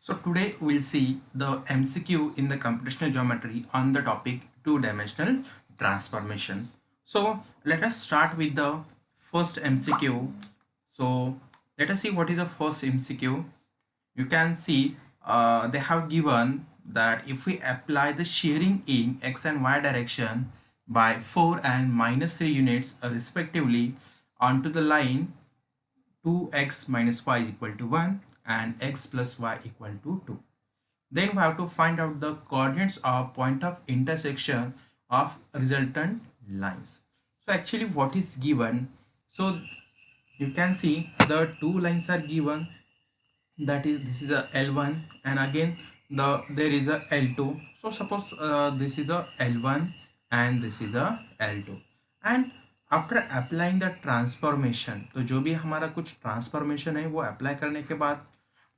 So today we'll see the MCQ in the computational geometry on the topic two-dimensional transformation. So let us start with the first MCQ. So let us see what is the first MCQ. You can see they have given that if we apply the shearing in x and y direction by 4 and -3 units respectively onto the line 2x minus y is equal to 1 and x plus y equal to 2. Then we have to find out the coordinates of point of intersection of resultant lines. So actually what is given? So you can see the two lines are given, that is this is a L1 and again there is a L2. So suppose this is a L1 and this is a L2 and after applying the transformation, तो जो भी हमारा कुछ transformation है वो apply करने के बाद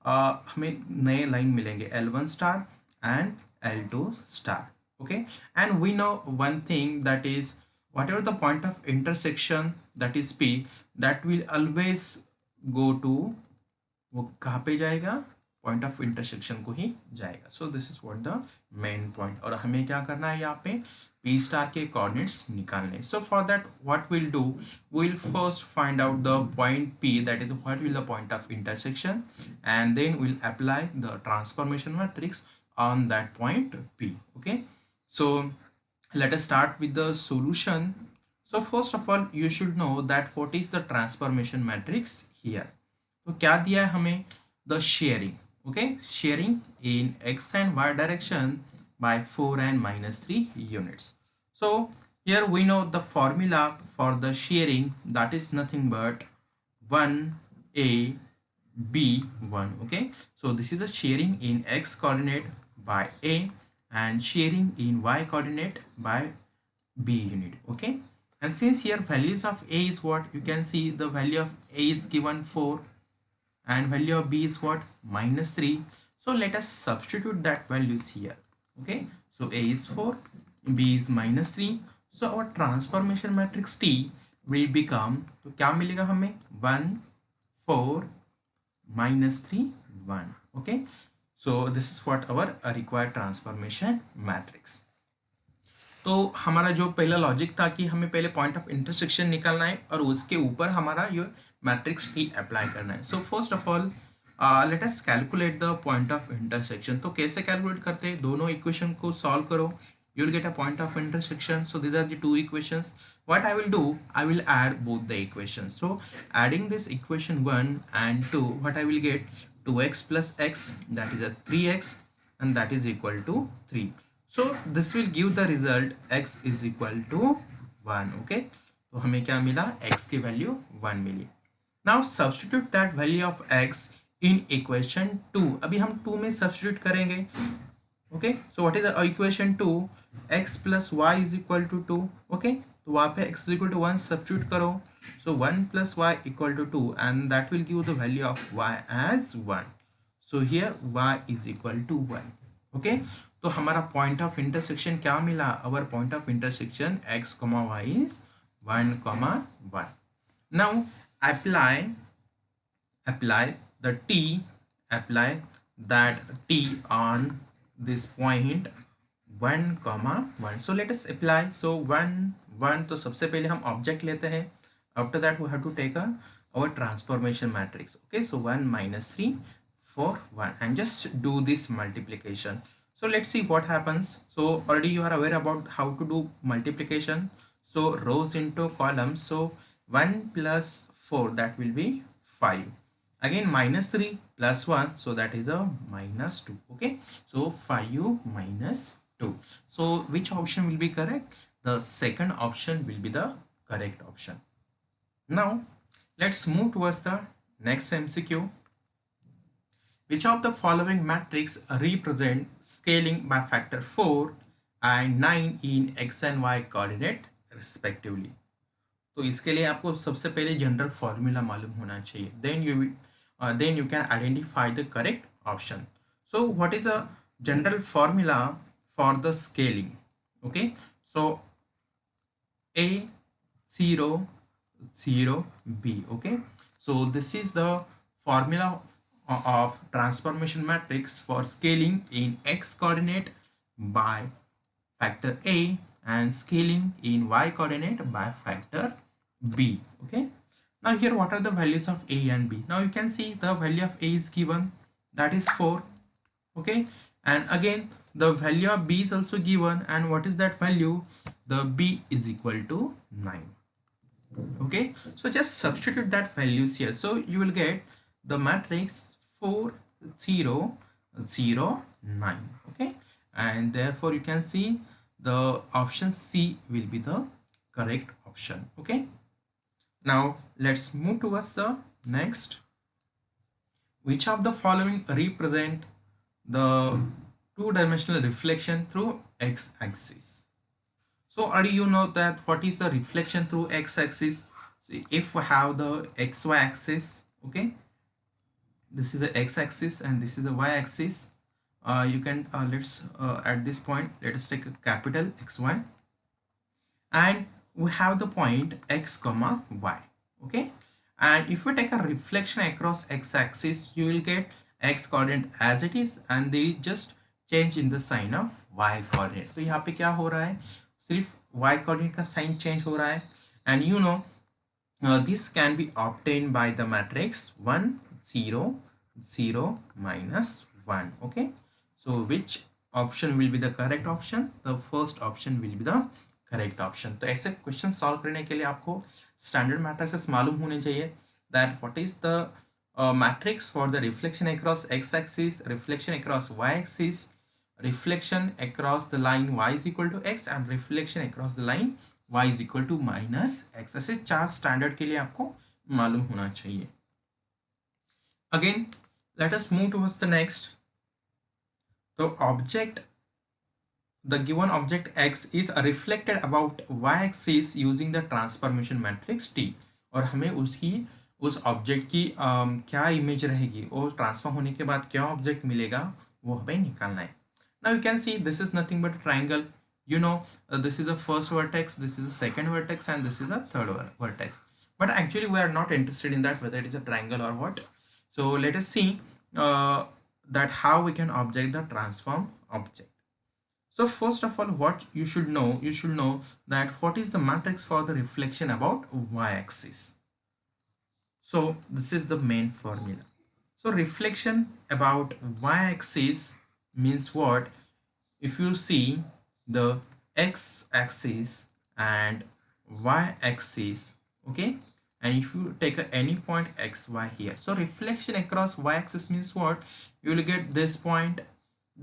हमें नए लाइन मिलेंगे L1 star and L2 star. Okay, and we know one thing, that is whatever the point of intersection, that is P, that will always go to, वो कहाँ पे जाएगा, पॉइंट ऑफ इंटरसेक्शन को ही जाएगा. सो this is what the main point. और हमें क्या करना है यहाँ पे, पी स्टार के कोऑर्डिनेट्स निकालने. So for that what will do, will first find out the point P, that is what will the point of intersection, and then will apply the transformation matrix on that point P. Okay, so let us start with the solution. So first of all you should know that what is the transformation matrix here. तो क्या दिया है हमें, the sharing. Okay, sharing in x and y direction by 4 and -3 units. So here we know the formula for the shearing, that is nothing but 1a b1. Okay, so this is a shearing in x coordinate by a and shearing in y coordinate by b unit. Okay, and since here values of a is what, you can see the value of a is given 4 and value of b is what, -3. So let us substitute that values here. Okay, so a is 4, b is -3. So our transformation matrix T will become, तो क्या मिलेगा हमें, 1 4 -3 1. Okay, so this is what our required transformation matrix. तो हमारा जो पहला logic था कि हमें पहले पॉइंट ऑफ इंटरसेक्शन निकालना है और उसके ऊपर हमारा ये मैट्रिक्स ही अप्लाई करना है. So first of all let us calculate the point of intersection. तो कैसे कैलकुलेट करते हैं, दोनों इक्वेशन को सॉल्व करो, you will get a point of intersection. So these are the two equations. What I will do, I will add both the equations. So adding this equation 1 and 2, what I will get, 2x plus x, that is a 3x, and that is equal to 3. So this will give the result x is equal to 1. Okay, तो हमें क्या मिला, x की value 1 मिली. Now substitute that value of x in equation 2. अभी हम 2 में substitute करेंगे. Okay, so what is the equation 2, x plus y is equal to 2. Okay, तो वहाँ पे x is equal to 1 substitute करो. So 1 plus y equal to 2 and that will give the value of y as 1. So here y is equal to 1. Okay, तो हमारा point of intersection क्या मिला, अवर point of intersection x, y is 1, 1. Now apply the t, apply that t on this point 1, 1. So let us apply. So 1 1, तो सबसे पहले हम object लेते हैं. After that we have to take our transformation matrix. Okay, so 1 -3 4 1 and just do this multiplication. So let's see what happens. So already you are aware about how to do multiplication. So rows into columns. So 1 plus 4, that will be 5. Again -3 plus 1, so that is a -2. Okay, so 5 minus 2. So which option will be correct? The second option will be the correct option. Now let's move towards the next MCQ. Which of the following matrix represent scaling by factor 4 and 9 in x and y coordinate respectively? तो इसके लिए आपको सबसे पहले general formula मालूम होना चाहिए. Then you can identify the correct option. So what is a general formula for the scaling? Okay, so a 0 0 b. Okay, so this is the formula of transformation matrix for scaling in x coordinate by factor a and scaling in y coordinate by factor b. Okay, now here what are the values of a and b? Now you can see the value of a is given, that is 4. Okay, and again the value of b is also given, and what is that value? The b is equal to 9. Okay, so just substitute that values here, so you will get the matrix 4 0 0 9. Okay, and therefore you can see the option C will be the correct option. Okay, now let's move towards the next. Which of the following represent the two-dimensional reflection through x-axis? So already you know that what is the reflection through x-axis. So if we have the xy axis, okay, this is the x-axis and this is the y-axis. You can let's at this point let us take a capital XY, and we have the point x comma y. Okay, and if we take a reflection across x-axis, you will get x coordinate as it is, and there is just change in the sign of y coordinate. तो यहाँ पे क्या हो रहा है, सिर्फ y coordinate का sign change हो रहा है, and you know this can be obtained by the matrix 1 0 0 minus 1. Okay, so which option will be the correct option? The first option will be the correct option. तो ऐसे question solve करने के लिए आपको standard matrices मालूम होने चाहिए, that what is the matrix for the reflection across x axis, reflection across y axis, reflection across the line y is equal to x and reflection across the line y is equal to minus x. ऐसे 4 standard के लिए आपको मालूम होना चाहिए. Again let us move towards the next. तो object, the given object x is reflected about y-axis using the transformation matrix T, और हमें उसकी उस ऑब्जेक्ट की क्या इमेज रहेगी और ट्रांसफॉर्म होने के बाद क्या ऑब्जेक्ट मिलेगा वो हमें निकालना है. Now you can see this is nothing but triangle. You know, this is the first vertex, this is the second vertex, and this is the third vertex. But actually we are not interested in that, whether it is a triangle or what. So let us see that how we can object the transform object. So first of all, what you should know that what is the matrix for the reflection about y-axis. So this is the main formula. So reflection about y-axis means what? If you see the x-axis and y-axis, okay, and if you take any point xy here, so reflection across y-axis means what? You will get this point,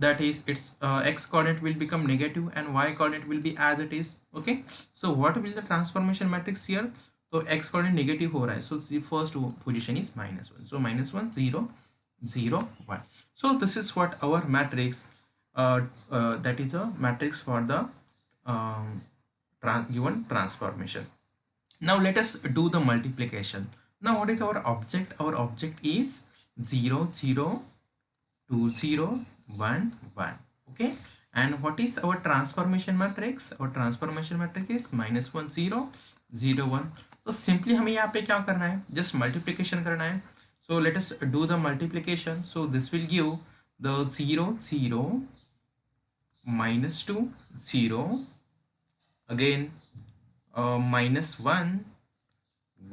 that is its x coordinate will become negative and y coordinate will be as it is. Okay, so what will the transformation matrix here? So x coordinate negative हो रहा है, so the first position is -1, so -1 0 0 1. So this is what our matrix that is a matrix for the given transformation. Now let us do the multiplication. Now what is our object? Our object is 0 0 2 0 1 1. Okay, and what is our transformation matrix? Our transformation matrix is -1 0 0 1. तो simply हमें यहाँ पे क्या करना है, just multiplication करना है. So let us do the multiplication. So this will give the 0 0 -2 0 again -1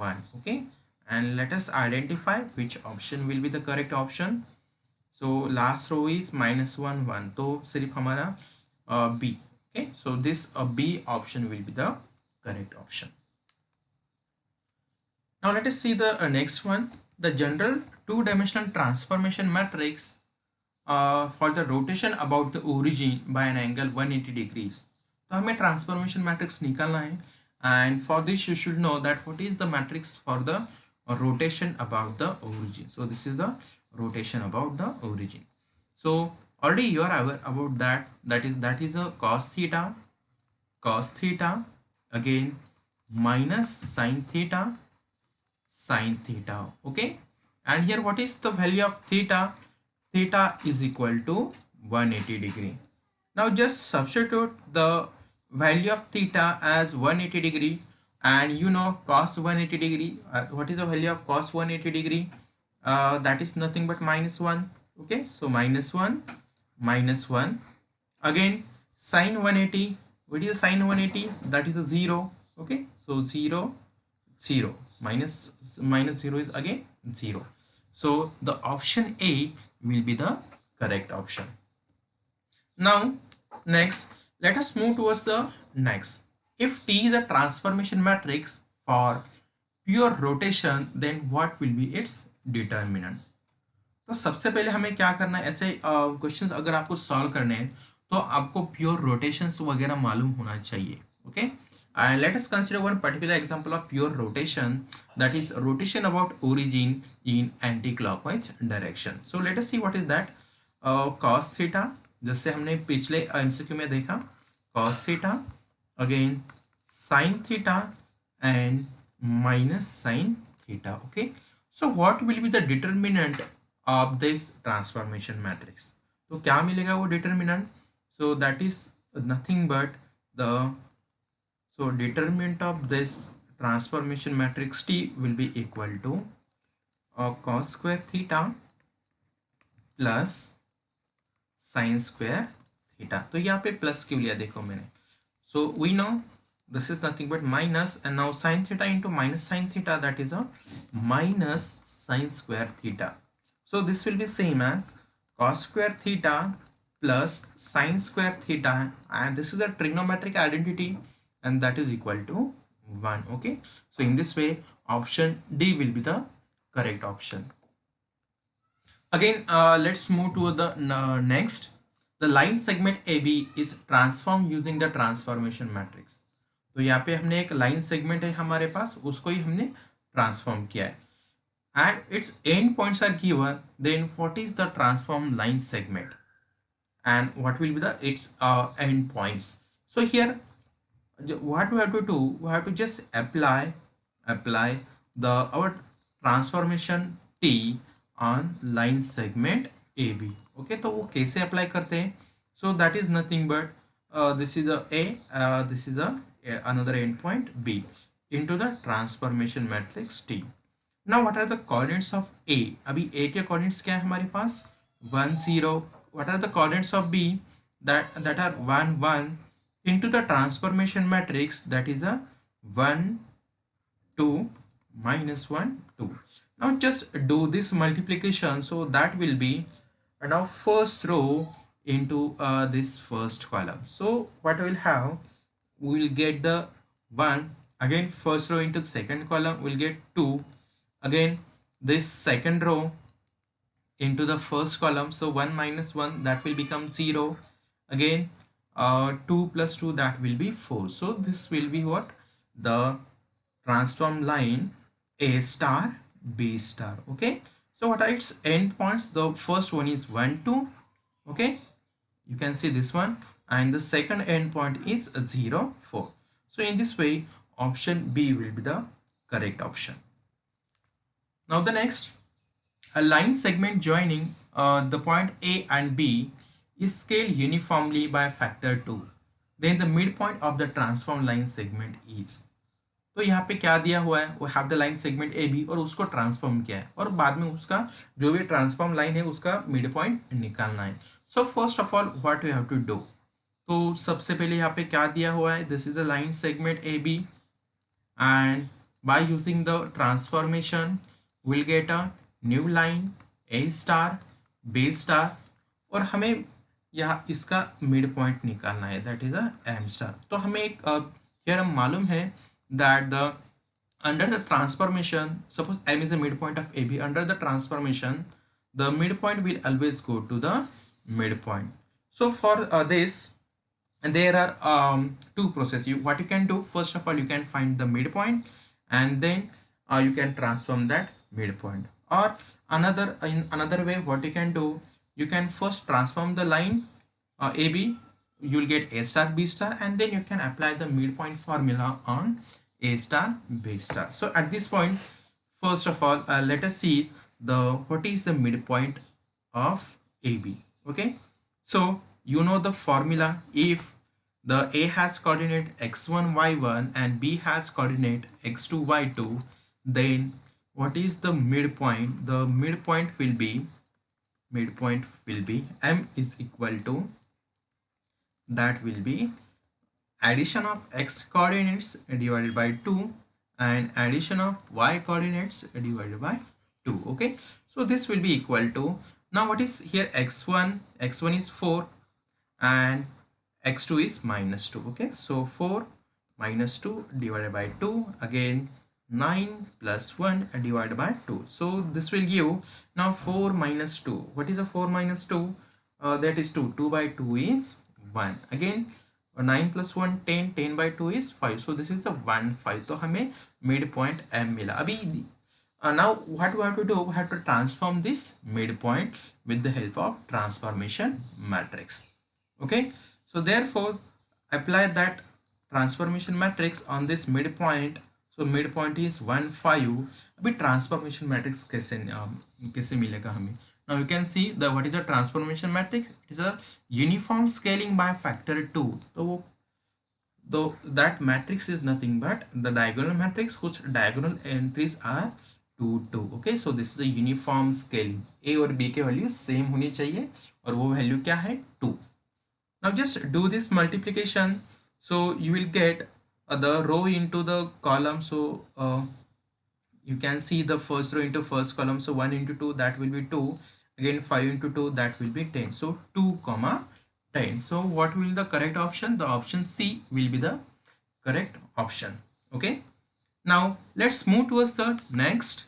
1. Okay, and let us identify which option will be the correct option. So last row is -1 1, तो सिर्फ हमारा B. Okay, so this B option will be the correct option. Now let us see the next one, the general two-dimensional transformation matrix for the rotation about the origin by an angle 180 degrees. तो हमें transformation matrix निकालना है, and for this you should know that what is the matrix for the rotation about the origin. So this is the rotation about the origin. So already you are aware about that, that is a cos theta again minus sin theta. Okay, and here what is the value of theta? Theta is equal to 180 degree. Now just substitute the value of theta as 180 degree, and you know cos 180 degree. What is the value of cos 180 degree? that is nothing but -1. Okay, so -1 -1. Again sine 180, what is sine 180? That is a 0. Okay, so 0 0 minus 0 is again 0. So the option A will be the correct option. Now next, let us move towards the next. If T is a transformation matrix for pure rotation, then what will be its determinant? तो सबसे पहले हमें क्या करना है, ऐसे questions अगर आपको सॉल्व करने हैं तो आपको प्योर रोटेशंस वगैरह मालूम होना चाहिए. Okay, and let us consider one particular example of pure rotation, that is rotation about origin in anti clockwise direction. So let us see what is that. cos theta, जैसे हमने पिछले MCQ में देखा, cos theta, again sin theta and minus sin theta. Okay, so what will be the determinant of this transformation matrix? तो क्या मिलेगा वो determinant? So that is nothing but the, so determinant of this transformation matrix T will be equal to cos square theta plus sin square theta. तो यहाँ पे plus क्यों लिया देखो मैंने. So we know this is nothing but minus, and now sin theta into minus sin theta, that is a minus sin square theta. So this will be same as cos square theta plus sin square theta, and this is a trigonometric identity, and that is equal to 1. Okay, so in this way option D will be the correct option. Again let's move to the next. The line segment AB is transformed using the transformation matrix. तो यहाँ पे हमने एक line segment है हमारे पास, उसको ही हमने transform किया है, and its end points are given. Then what is the transform line segment and what will be the its end points. So here what we have to do, we have to just apply the our transformation T on line segment AB. Okay, तो वो कैसे apply करते हैं? So that is nothing but this is a this is a another endpoint B into the transformation matrix T. Now what are the coordinates of A? अभी A के coordinates क्या है हमारे पास? 1 0. What are the coordinates of B? that are 1 1 into the transformation matrix, that is a 1 2 minus 1 2. Now just do this multiplication, so that will be now first row into this first column. So what will have, we will get the 1, again first row into second column we'll get 2, again this second row into the first column, so 1 minus 1, that will become 0, again 2 plus 2, that will be 4. So this will be what, the transform line A star B star. Okay, so what are its end points? The first one is 1 2. Okay, you can see this one, and the second endpoint is 0 4. So in this way option B will be the correct option. Now the next, a line segment joining the point A and B is scaled uniformly by factor 2, then the midpoint of the transform line segment is. तो यहाँ पे क्या दिया हुआ है, वो have the line segment A B और उसको ट्रांसफॉर्म किया है, और बाद में उसका जो भी ट्रांसफॉर्म लाइन है उसका मिड पॉइंट निकालना है. So first of all what you have to do, तो सबसे पहले यहाँ पे क्या दिया हुआ है, this is a line segment A B, and by using the transformation will get a new line A star B star, और हमें यहाँ इसका मिड पॉइंट निकालना है, that is a M star. तो हमें एक थ्योरम मालूम है that the under the transformation, suppose M is a midpoint of AB, under the transformation the midpoint will always go to the midpoint. So for this, and there are two processes. What you can do, first of all you can find the midpoint, and then you can transform that midpoint. Or in another way, what you can do, you can first transform the line AB, you will get A star B star, and then you can apply the midpoint formula on A star B star. So at this point, first of all let us see the what is the midpoint of AB. Okay, so you know the formula. If the A has coordinate x1 y1 and B has coordinate x2 y2, then what is the midpoint? The midpoint will be m is equal to, that will be addition of x coordinates divided by 2 and addition of y coordinates divided by 2. Okay, so this will be equal to, now what is here, x1 is 4 and x2 is minus 2. Okay, so 4 minus 2 divided by 2, again 9 plus 1 divided by 2. So this will give, now 4 minus 2, what is a 4 minus 2? That is 2, 2 by 2 is 1, again 9 plus 1 10, 10 by 2 is 5. So this is the 1 5, तो हमें midpoint m मिला. अभी now what we have to do, we have to transform this midpoint with the help of transformation matrix. Okay, so therefore apply that transformation matrix on this midpoint. So midpoint is 1 5. अभी transformation matrix कैसे मिलेगा हमें? Now you can see the what is the transformation matrix. It is a uniform scaling by factor 2. So though that matrix is nothing but the diagonal matrix whose diagonal entries are 2 2. Okay, so this is the uniform scaling. A और B के value same होनी चाहिए और वो value क्या है, 2. Now just do this multiplication. So you will get the row into the column. So you can see the first row into first column. So 1 into 2, that will be 2. Again 5 into 2, that will be 10. So 2 comma 10. So what will be the correct option? The option C will be the correct option. Okay, now let's move towards the next.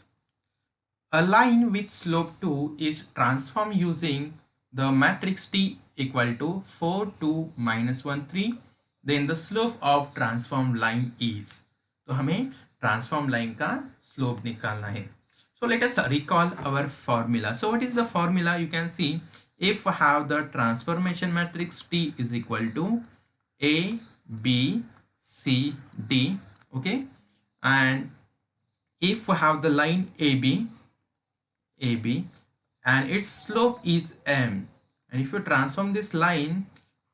A line with slope 2 is transformed using the matrix T equal to 4 2 minus 1 3. Then the slope of transformed line is, तो हमें transformed line का slope निकालना है. So let us recall our formula. So what is the formula? You can see, if we have the transformation matrix T is equal to A B C D. Okay, and if we have the line AB and its slope is m, and if you transform this line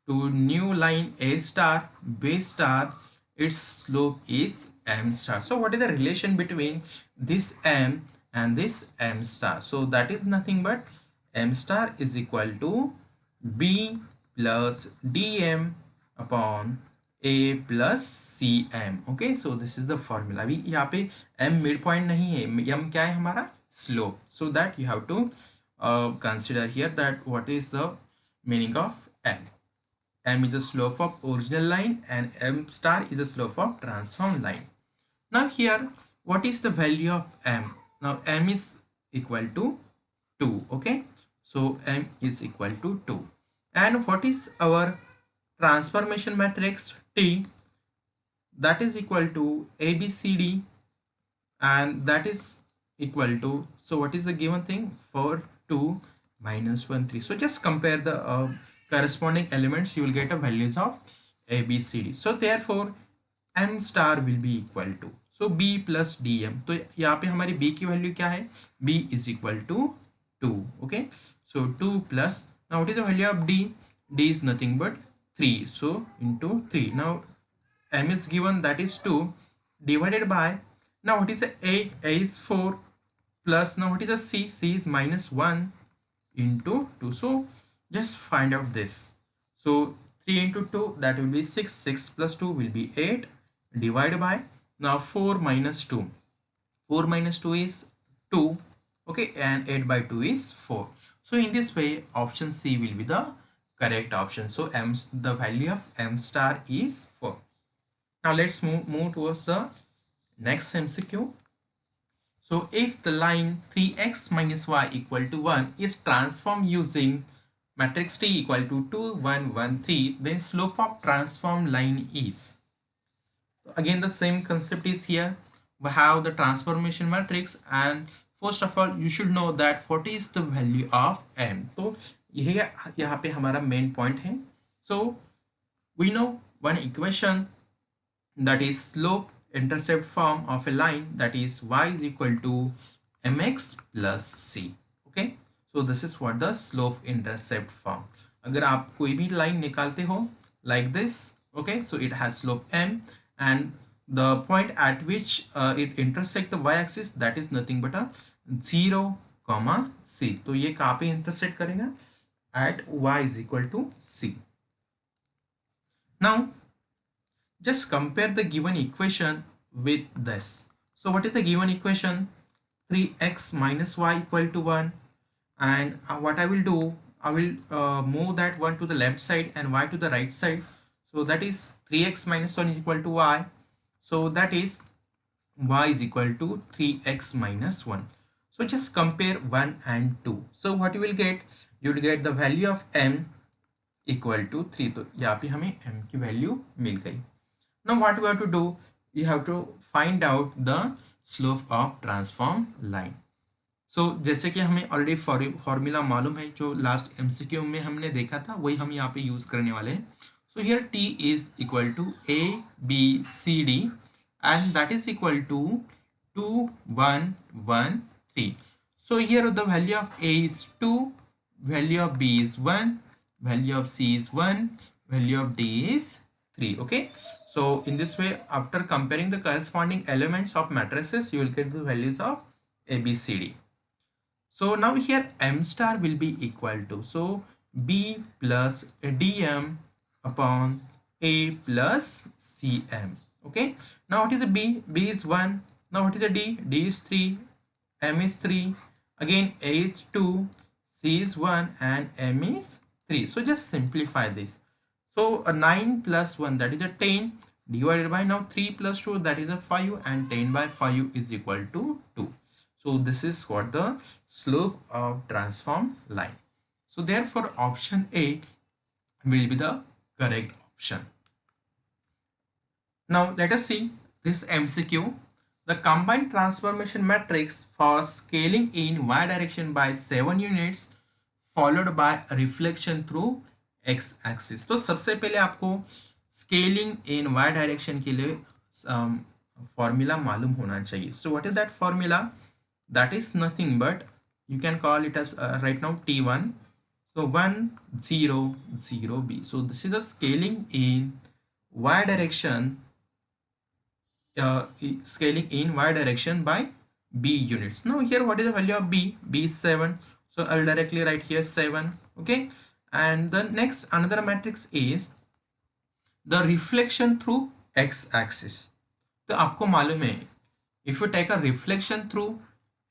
to new line A star B star, its slope is m star. So what is the relation between this m and this m star? So that is nothing but m star is equal to b plus dm upon a plus cm. Okay, so this is the formula. अभी यहाँ पे m midpoint नहीं है, m क्या है हमारा, slope. So that you have to consider here that what is the meaning of m. M is the slope of original line and m star is the slope of transformed line. Now here, what is the value of m? Now m is equal to 2. Okay, so m is equal to 2. And what is our transformation matrix T? That is equal to ABCD, and that is equal to, so what is the given thing, 4 2 minus 1 3. So just compare the corresponding elements, you will get a values of A B C D. So therefore m star will be equal to, so b plus dm. तो यहाँ पे हमारी b की value क्या है, b is equal to 2. Okay, so 2 plus, now what is the value of d? D is nothing but 3, so into 3. Now m is given, that is 2, divided by, now what is the a? A is 4 plus, now what is the c? C is minus 1 into 2. So just find out this. So 3 into 2, that will be 6. 6 plus 2 will be 8, divided by, now 4 minus 2. 4 minus 2 is 2. Okay, and 8 by 2 is 4. So in this way, option C will be the correct option. So the value of m star is 4. Now let's move towards the next MCQ. So if the line 3x minus y equal to 1 is transformed using matrix T equal to 2 1 1 3, then slope of transformed line is. Again the same concept is here. We have the transformation matrix, and first of all you should know that what is the value of m. तो यही यहाँ पे हमारा main point है. So we know one equation, that is slope intercept form of a line, that is y is equal to mx plus c. Okay, so this is what the slope intercept form. अगर आप कोई भी line निकालते हो like this, okay, so it has slope m, and the point at which it intersect the y-axis, that is nothing but a 0, c. तो ये कहाँ पे intersect करेगा? At y is equal to c. Now just compare the given equation with this. So what is the given equation? 3x minus y equal to 1, and what I will do, I will move that 1 to the left side and y to the right side. So that is 3x minus 1 is equal to y. So that is y is equal to 3x minus 1. So just compare 1 and 2. So what you will get? You will get the value of m equal to 3. तो यहाँ पे हमें m की value मिल गई. Now what we have to do? You have to find out the slope of transform line. So जैसे कि हमें already formula मालूम है, जो लास्ट एमसीक्यू में हमने देखा था, वही हम यहाँ पे यूज करने वाले हैं. So here t is equal to a b c d and that is equal to 2 1 1 3. So here the value of a is 2, value of b is 1, value of c is 1, value of d is 3. Okay, so in this way, after comparing the corresponding elements of matrices, you will get the values of a b c d. So now here m star will be equal to, so b plus dm upon a plus cm. Okay, now what is the b? B is 1. Now what is the d? D is 3, m is 3, again a is 2, c is 1 and m is 3. So just simplify this. So a 9 plus 1, that is a 10, divided by now 3 plus 2, that is a 5, and 10 by 5 is equal to 2. So this is what the slope of transform line. So therefore option A will be the correct option. Now let us see this MCQ. The combined transformation matrix for scaling in y direction by 7 units followed by reflection through x axis. तो सबसे पहले आपको scaling इन y direction के लिए formula मालूम होना चाहिए. So what is that formula? That is nothing but, you can call it as right now t1. So 1 0 0 b. So this is the scaling in y direction, scaling in y direction by b units. Now here what is the value of b? B is 7. So I will directly write here 7. Okay, and the next another matrix is the reflection through x axis. तो आपको मालूम है, if you take a reflection through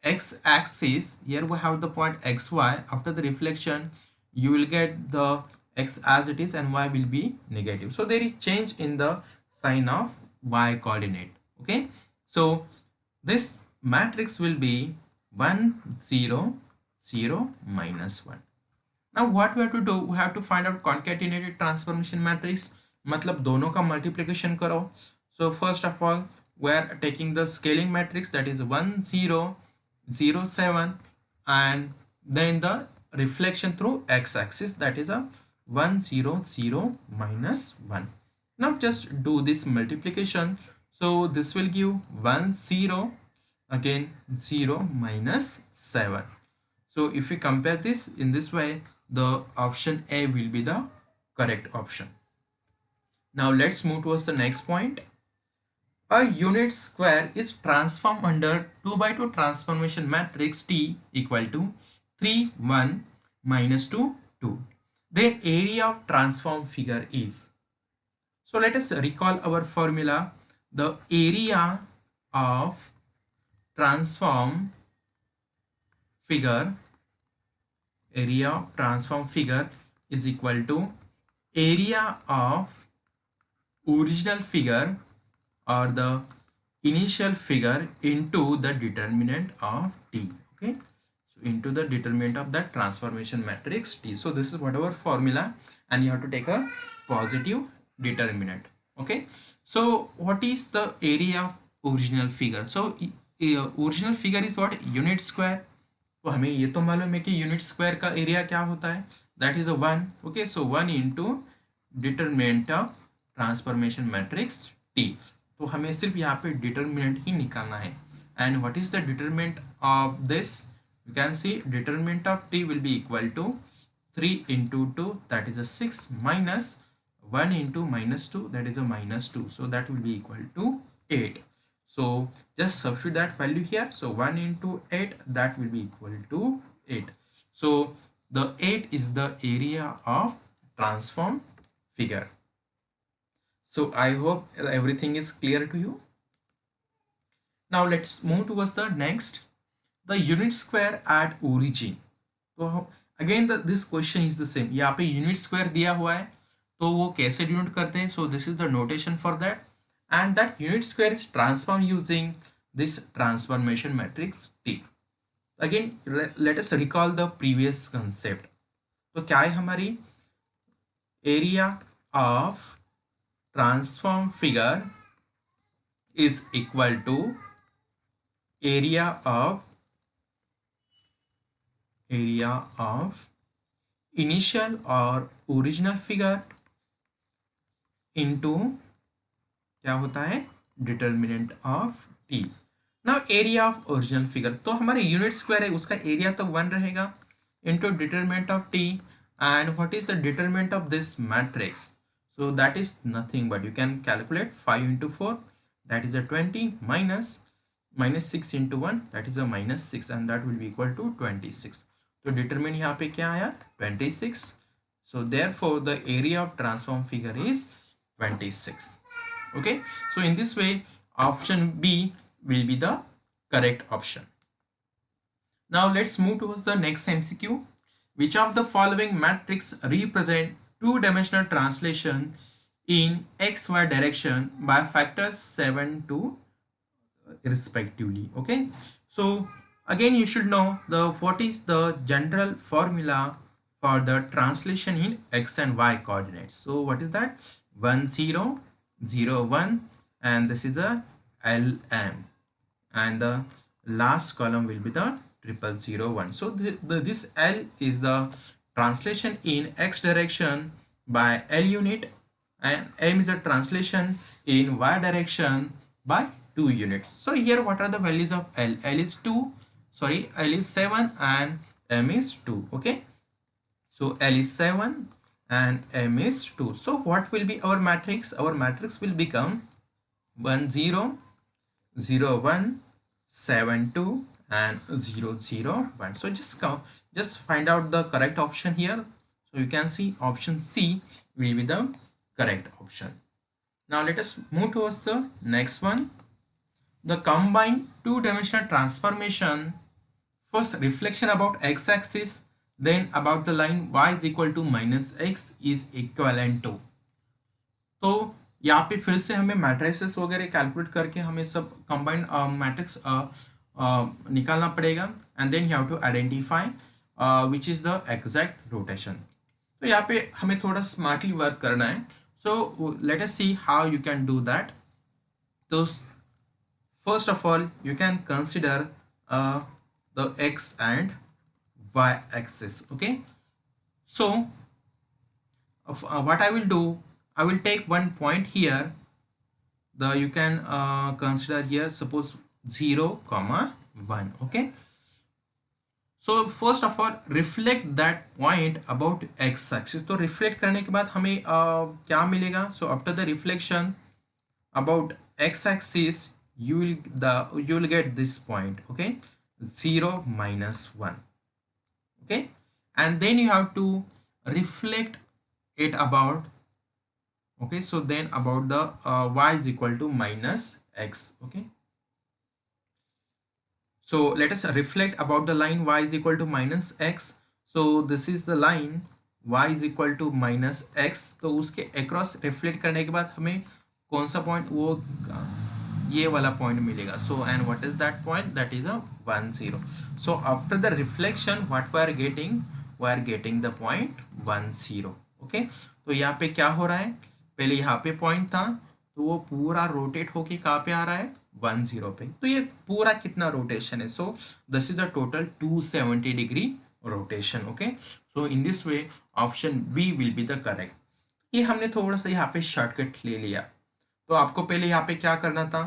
x axis, here we have the point xy. After the reflection, you will get the x as it is and y will be negative. So there is change in the sign of y coordinate. Okay, so this matrix will be 1 0 0 minus 1. Now what we have to do, we have to find out concatenated transformation matrix. मतलब दोनों का multiplication करो. So first of all, we are taking the scaling matrix, that is 1 0 0 7, and then the reflection through x axis, that is a 1 0 0 minus 1. Now just do this multiplication. So this will give 1 0, again 0 minus 7. So if we compare this in this way, the option A will be the correct option. Now let's move towards the next point. A unit square is transformed under 2 by 2 transformation matrix T equal to 3 1 minus 2 2. The area of transform figure is. So let us recall our formula. The area of transform figure, is equal to area of original figure or the initial figure into the determinant of T. Okay, so into the determinant of that transformation matrix T. So this is whatever formula, and you have to take a positive determinant. Okay, so what is the area of original figure? So original figure is what? Unit square. तो हमें ये तो मालूम है कि unit square का area क्या होता है, that is 1. Okay, so 1 into determinant of transformation matrix T. तो हमें सिर्फ यहाँ पे डिटरमिनेंट ही निकालना है. And what is the determinant of this? You can see determinant of T will be equal to 3 into 2, that is 6, minus 1 into -2, that is a -2, so that will be equal to 8. So just substitute that value here. So 1 into 8, that will be equal to 8. So the 8 is the area of transform figure. So I hope everything is clear to you. Now let's move towards the next, the unit square at origin. तो again this question is the same. यहाँ पे unit square दिया हुआ है, तो वो कैसे denote करते हैं? So this is the notation for that, and that unit square is transform using this transformation matrix T. Again let us recall the previous concept. तो क्या है हमारी area of transform figure is equal to area of initial or original figure into क्या होता है determinant of t. Now area of original figure, तो हमारे unit square है, उसका एरिया तो 1 रहेगा into determinant of t. And what is the determinant of this matrix? So that is nothing but you can calculate 5 into 4, that is a 20, minus 6 into 1, that is a minus 6, and that will be equal to 26. तो determine यहाँ पे क्या आया? 26. So therefore the area of transform figure is 26. Okay, so in this way option B will be the correct option. Now let's move towards the next MCQ. Which of the following matrix represent two-dimensional translation in XY direction by factors 7 to respectively? Okay, so again you should know what is the general formula for the translation in X and Y coordinates. So what is that? 1 0 0 1, and this is a LM, and the last column will be the 0 0 1. So this L is the translation in X direction by L unit, and M is a translation in Y direction by 2 units. So here what are the values of L? L is 2, sorry, L is 7 and M is 2. Okay, so L is 7 and M is 2. So what will be our matrix? Our matrix will become 1 0 0 1 7 2 and 0 0 1. So just find out the correct option here. So you can see option C will be the correct option. Now let us move towards the next one, the combined two-dimensional transformation. First reflection about x-axis, then about the line y is equal to minus x is equivalent to. तो यहाँ पे फिर से हमें matrices वगैरह calculate करके हमें सब कंबाइंड मैट्रिक्स निकालना पड़ेगा, and then you have to identify which is the exact rotation. तो यहाँ पे हमें थोड़ा स्मार्टली वर्क करना है. So let us see how you can do that. तो first of all you can consider the X and Y axis. Okay, so what I will do, I will take one point here. You can consider here, suppose 0, 1. Okay, so first of all reflect that point about x axis. तो reflect करने के बाद हमें क्या मिलेगा? So after the reflection about x axis you will get this point. Okay, 0 minus 1. Okay, and then you have to reflect it about, okay, so then about the y is equal to minus x. Okay, so let us reflect about the line y is equal to minus x. So this is the line y is equal to minus x. तो उसके across reflect करने के बाद हमें कौन सा point, वो ये वाला point मिलेगा. So and what is that point? That is a 1 0. So after the reflection what we are getting the point 1 0. Okay, तो यहाँ पे क्या हो रहा है? पहले यहाँ पे पॉइंट था, तो वो पूरा रोटेट होके कहाँ पे आ रहा है? 1 0 पे. तो ये पूरा कितना रोटेशन है? So this is a total 270 degree rotation. Okay, so in this way option B will be the correct. ये हमने थोड़ा सा यहाँ पे शॉर्टकट ले लिया. तो आपको पहले यहाँ पे क्या करना था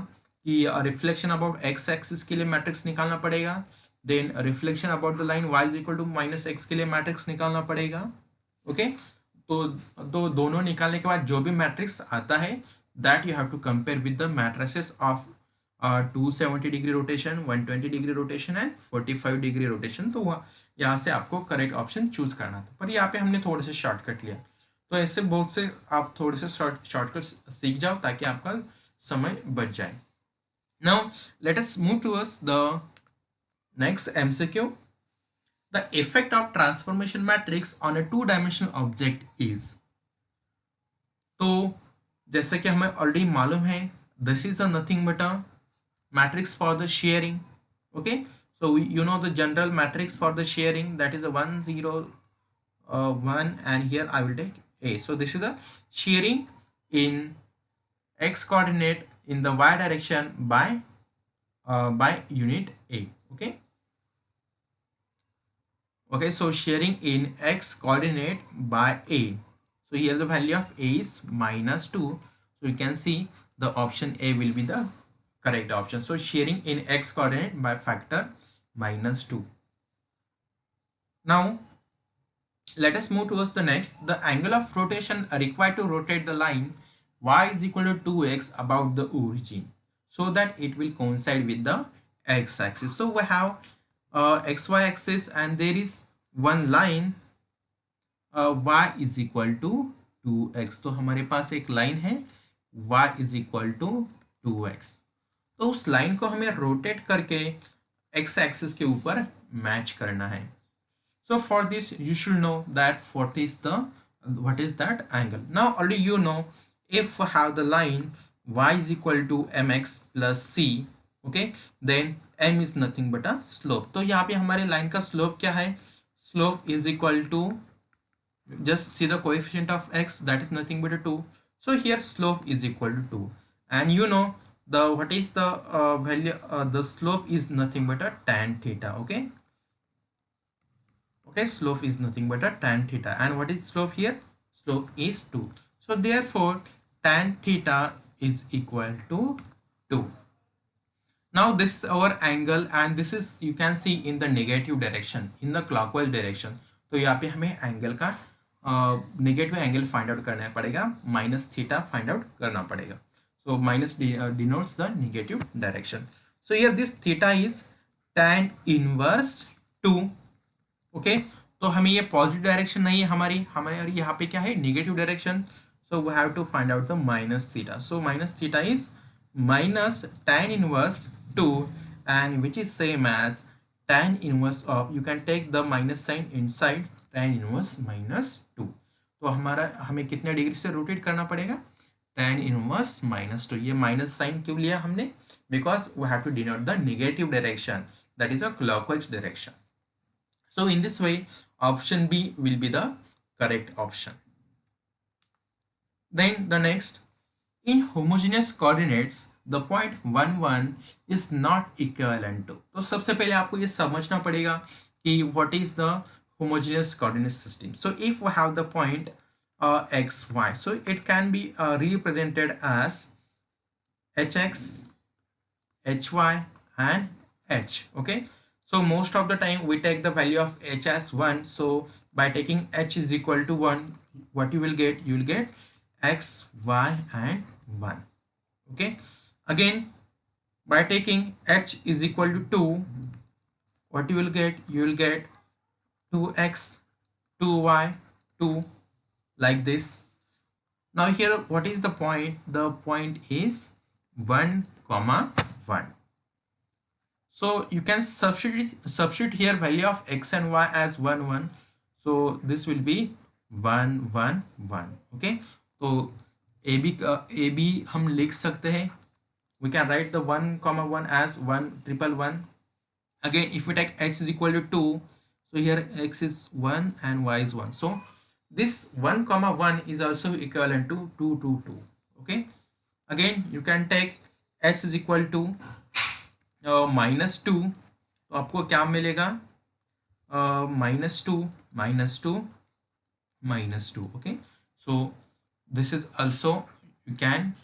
कि रिफ्लेक्शन अबाउट एक्स एक्सिस के लिए मैट्रिक्स निकालना पड़ेगा, then reflection about the line y is equal to minus x के लिए मैट्रिक्स निकालना पड़ेगा. ओके, तो दोनों निकालने के बाद जो भी मैट्रिक्स आता है that you have to compare with the matrices of 270 degree rotation, 120 degree rotation and 45 degree rotation. तो यहाँ से आपको करेक्ट ऑप्शन चूज करना था, पर यहाँ पे हमने थोड़े से शॉर्टकट लिया। तो ऐसे बहुत से आप थोड़े से शॉर्टकट सीख जाओ ताकि आपका समय बच जाए। Now let us move towards the next MCQ. The effect of transformation matrix on a two-dimensional object is. तो जैसे कि हमें ऑलरेडी मालूम है, this is a nothing but a matrix for the sharing. Okay, so you know the general matrix for the sharing, that is a 1 0 1, and here I will take a. So this is the sharing in x coordinate in the y direction by unit a. Okay, so sharing in x coordinate by a. So here the value of a is -2, so you can see the option A will be the correct option. So sharing in x coordinate by factor -2. Now let us move towards the next. The angle of rotation required to rotate the line y is equal to 2x about the origin, so that it will coincide with the x axis. So we have xy axis and there is one line y is equal to 2x. तो हमारे पास एक line है y is equal to 2x. तो उस line को हमें rotate करके x axis के ऊपर मैच करना है. So for this you should know that what is that angle. Now already you know, if we have the line y is equal to mx plus c, okay, then m is nothing but a slope. तो यहाँ पे हमारे line का slope क्या है? Slope is equal to, just see the coefficient of x, that is nothing but a 2. So here slope is equal to 2, and you know the what is the value, the slope is nothing but a tan theta. Okay, slope is nothing but a tan theta, and what is slope here? Slope is 2. So therefore tan theta is equal to 2. Now this is our angle, and this is, you can see, in the negative direction, in the clockwise direction. तो यहाँ पे हमें angle का negative angle find out करना पड़ेगा, minus theta find out करना पड़ेगा. So minus denotes the negative direction. So here this theta is tan inverse 2. Okay, तो हमें ये पॉजिटिव डायरेक्शन नहीं है, हमारी यहाँ पे क्या है? Negative direction. So we have to find out the minus theta. So minus theta is minus tan inverse 2, and which is same as tan inverse of, you can take the minus sign inside, tan inverse -2. तो हमें कितने degree से rotate करना पड़ेगा? tan inverse -2. ये minus sign क्यों लिया हमने? Because we have to denote the negative direction, that is a clockwise direction. So in this way option B will be the correct option. Then the next, in homogeneous coordinates the point 1 1 is not equivalent to. तो सबसे पहले आपको ये समझना पड़ेगा कि what is the homogeneous coordinate system. So if we have the point x y, so it can be represented as hx, hy and h. Okay, so most of the time we take the value of h as 1. So by taking h is equal to 1, what you will get? You will get x, y and 1. Okay, again by taking h is equal to 2, what you will get? You will get 2x, 2y, 2, like this. Now here what is the point? The point is 1, 1. So you can substitute here value of x and y as 1 1. So this will be 1 1 1. Okay, तो a b हम लिख सकते हैं. We can write the 1 1 as 1 1 1. Again if we take x is equal to 2, so here x is 1 and y is 1. So this 1 1 is also equivalent to 2 2 2. Okay, again you can take x is equal to -2. तो आपको क्या मिलेगा? -2 -2. Okay, so this is also, you can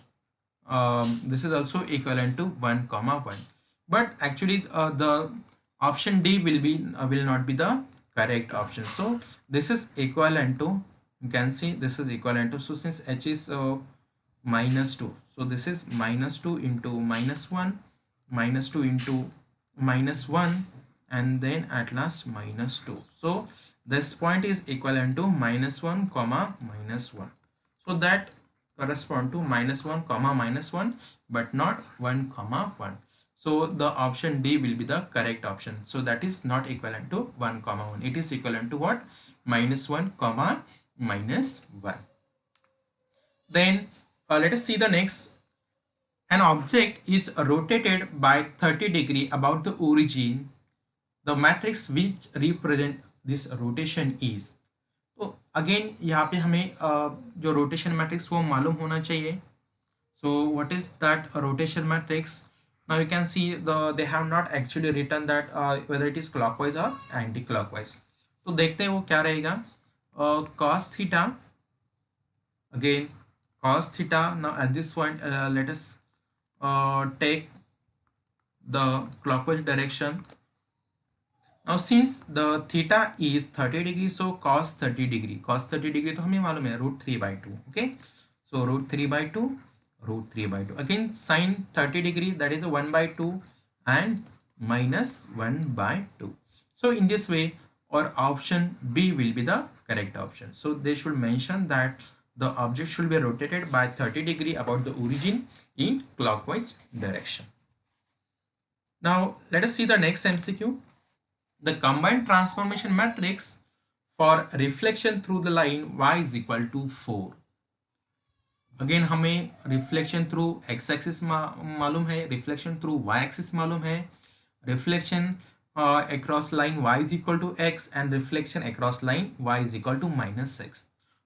this is also equivalent to 1 1. But actually the option D will not be the correct option. So this is equivalent to, you can see this is equivalent to, so since h is minus 2. So this is minus 2 into minus 1, minus 2 into minus 1, and then at last minus 2. So this point is equivalent to minus 1 comma minus 1. So that correspond to minus 1 comma minus 1, but not 1 comma 1. So the option D will be the correct option. So that is not equivalent to 1 comma 1. It is equivalent to what? Minus 1 comma minus 1. Then let us see the next. An object is rotated by 30 degree about the origin. The matrix which represent this rotation is. तो again यहाँ पे हमें जो rotation matrix वो मालूम होना चाहिए. So what is that rotation matrix? Now you can see they have not actually written that whether it is clockwise or anti-clockwise. तो देखते हैं वो क्या रहेगा. Cos theta, again cos theta. Now at this point let us take the clockwise direction. Now since the theta is 30 degree, so cos 30 degree, cos 30 degree तो हमें मालूम है √3/2. Okay, so √3/2, √3/2. Again sin 30 degree, that is the 1/2 and minus 1/2. So in this way our option B will be the correct option. So they should mention that the object should be rotated by 30 degree about the origin in clockwise direction. Now let us see the next MCQ. The combined transformation matrix for reflection through the line y is equal to 4. Again हमें reflection through x axis मालूम है, reflection through y axis मालूम है, reflection across line y is equal to x and reflection across line y is equal to -x.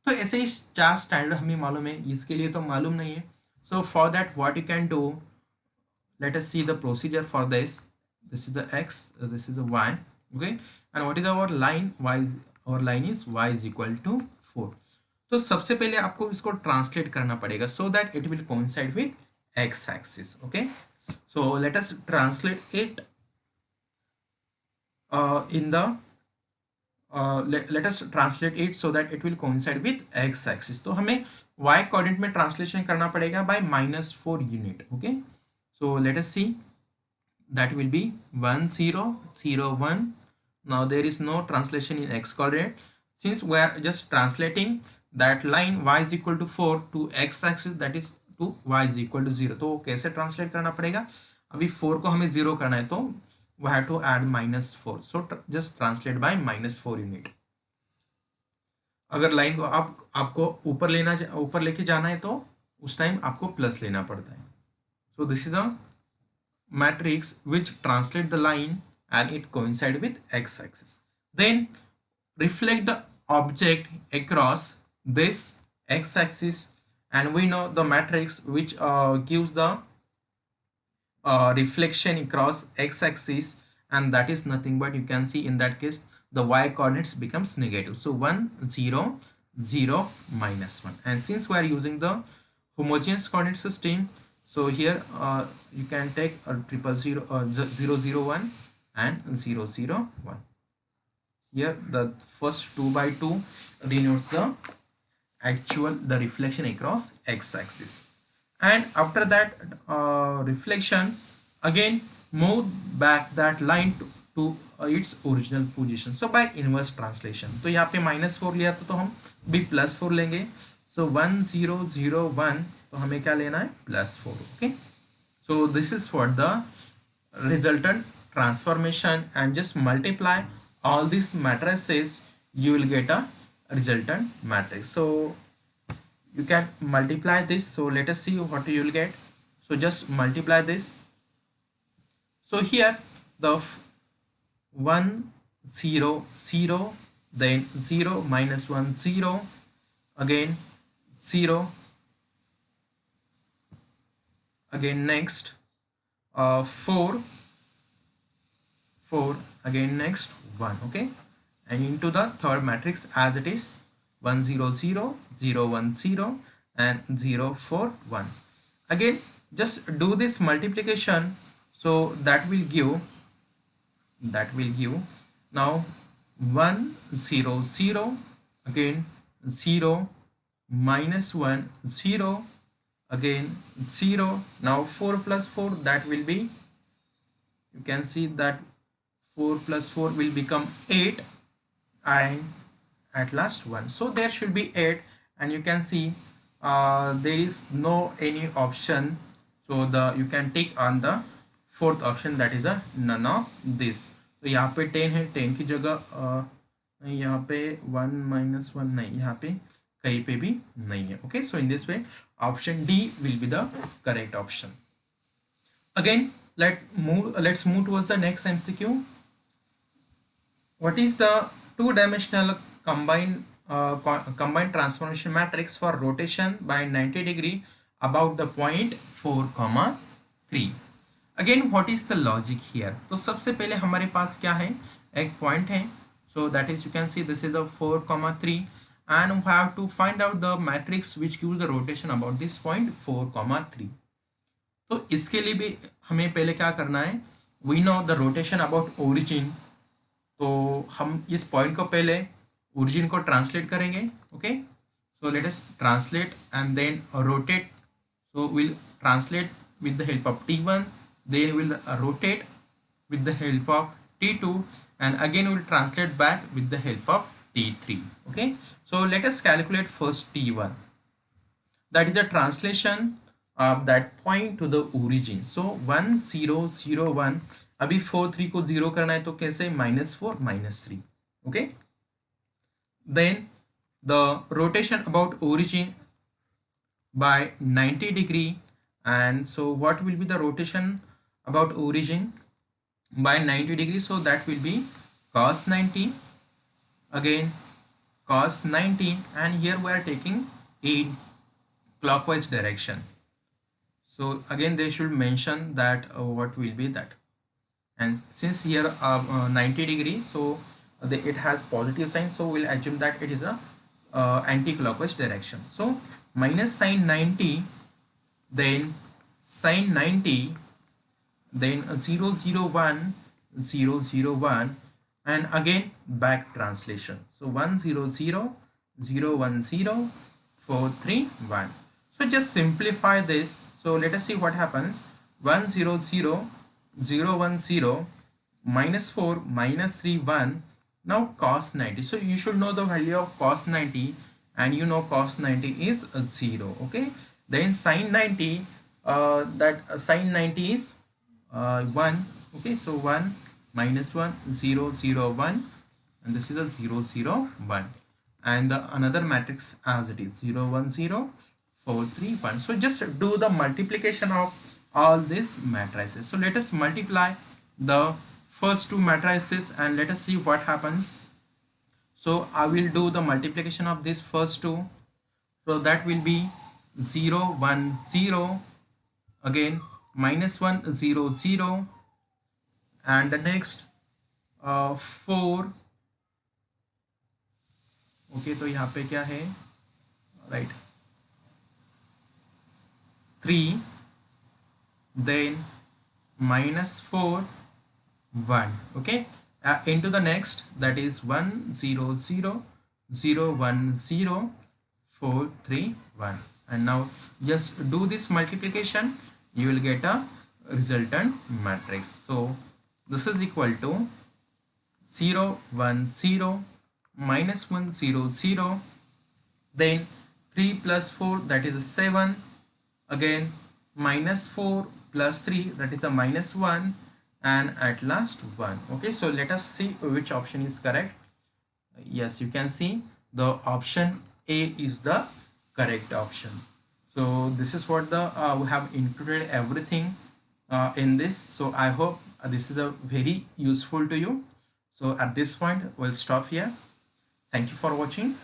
तो ऐसे ही 4 standard हमें मालूम है, इसके लिए तो मालूम नहीं है. सो for that what you can do, late us see the procedure for this. This is the x, this is the y. Okay, and what is our line? Our line is y is equal to 4. तो सबसे पहले आपको इसको translate करना पड़ेगा so that it will coincide with x axis. Okay, so let us translate it in the let us translate it so that it will coincide with x axis. तो हमें y coordinate में translation करना पड़ेगा by -4 unit. Okay, so let us see. That will be 1 0 0 1. Now there is no translation in x coordinate since we are just translating that line y is equal to 4 to x axis, that is to y is equal to 0. तो कैसे translate करना पड़ेगा? अभी 4 को हमें 0 करना है तो we have to add -4. So just translate by -4 unit. अगर लाइन को आपको ऊपर लेके जाना है तो उस टाइम आपको प्लस लेना पड़ता है. So this is a matrix which translate the line and it coincide with x axis. Then reflect the object across this x axis, and we know the matrix which gives the reflection across x axis, and that is nothing but, you can see in that case the y coordinates becomes negative. So 1 0 0 -1, and since we are using the homogeneous coordinate system, so here you can take a 0 0 1 and 0 0 1. Here the first 2/2 denotes the reflection across x axis, and after that reflection again move back that line to its original position. So by inverse translation, तो यहाँ पे -4 लिया तो हम भी +4 लेंगे. So 1 0 0 1, तो हमें क्या लेना है? +4. Okay, so this is for the resultant transformation, and just multiply all these matrices, you will get a resultant matrix. So you can multiply this. So let us see what you will get. So just multiply this. So here the 1 0 0, then 0 -1 0, again 0, again next 4 4, again next 1. Okay, and into the third matrix as it is 1 0 0 0 1 0 and 0 4 1. Again just do this multiplication, so that will give now 1 0 0, again 0 -1 0, again 0. Now 4 plus 4, that will be, you can see that 4 plus 4 will become 8, and at last 1. So there should be 8, and you can see there is no any option, so the you can tick on the fourth option, that is a none of this. तो यहाँ पे 10 है, 10 की जगह नहीं, यहाँ पे 1 minus 1 नहीं, यहाँ पे कहीं पे भी नहीं है. Okay, so in this way option D will be the correct option. Again, let's move towards the next MCQ. What is the two-dimensional combined transformation matrix for rotation by 90 degree about the point 4, 3? Again, what is the logic here? तो सबसे पहले हमारे पास क्या है, एक point है. So that is, you can see this is the 4, 3, and we have to find out the matrix which gives the rotation about this point 4, 3. तो इसके लिए भी हमें पहले क्या करना है, we know the rotation about origin. तो हम इस पॉइंट को पहले ओरिजिन को ट्रांसलेट करेंगे. Okay, so let us translate and then rotate. So will translate with the help of t1, then we'll rotate with the help of t2, and again we'll translate back with the help of t3. Okay, so let us calculate first t1, that is the translation of that point to the origin. So 1 0 0 1, अभी 4 3 को 0 करना है, तो कैसे, -4 -3. okay, then the rotation about origin by 90 degree, and so what will be the rotation about origin by 90 degrees? So that will be cos 90, again cos 90, and here we are taking in clockwise direction. So again they should mention that what will be that, and since here 90 degrees, so it has positive sign, so we'll assume that it is a anti-clockwise direction. So minus sin 90, then sin 90, then 0 0 1 0 0 1, and again back translation. So 1 0 0 0 1 0 4 3 1. So just simplify this. So let us see what happens. 1 0 0 0 1 0 -4 -3 1. Now cos 90. So you should know the value of cos 90, and you know cos 90 is 0. Okay, then sin 90, that sin 90 is 1. Okay, so 1 -1 0 0 1, and this is a 0 0 1, and another matrix as it is 0 1 0 4 3 1. So just do the multiplication of all these matrices. So let us multiply the first two matrices and let us see what happens. So I will do the multiplication of these first two. So that will be 0 1 0, again -1 0 0, and the next 4. Okay, तो यहाँ पे क्या है, right 3, then -4 1. Okay, into the next, that is 1 0 0 0 1 0 4 3 1, and now just do this multiplication, you will get a resultant matrix. So this is equal to 0 1 0 -1 0 0, then 3 plus 4, that is a 7, again -4 plus 3, that is a -1, and at last 1. Okay, so let us see which option is correct. Yes, you can see the option A is the correct option. So this is what the we have included everything in this. So I hope this is a very useful to you. So at this point we'll stop here. Thank you for watching.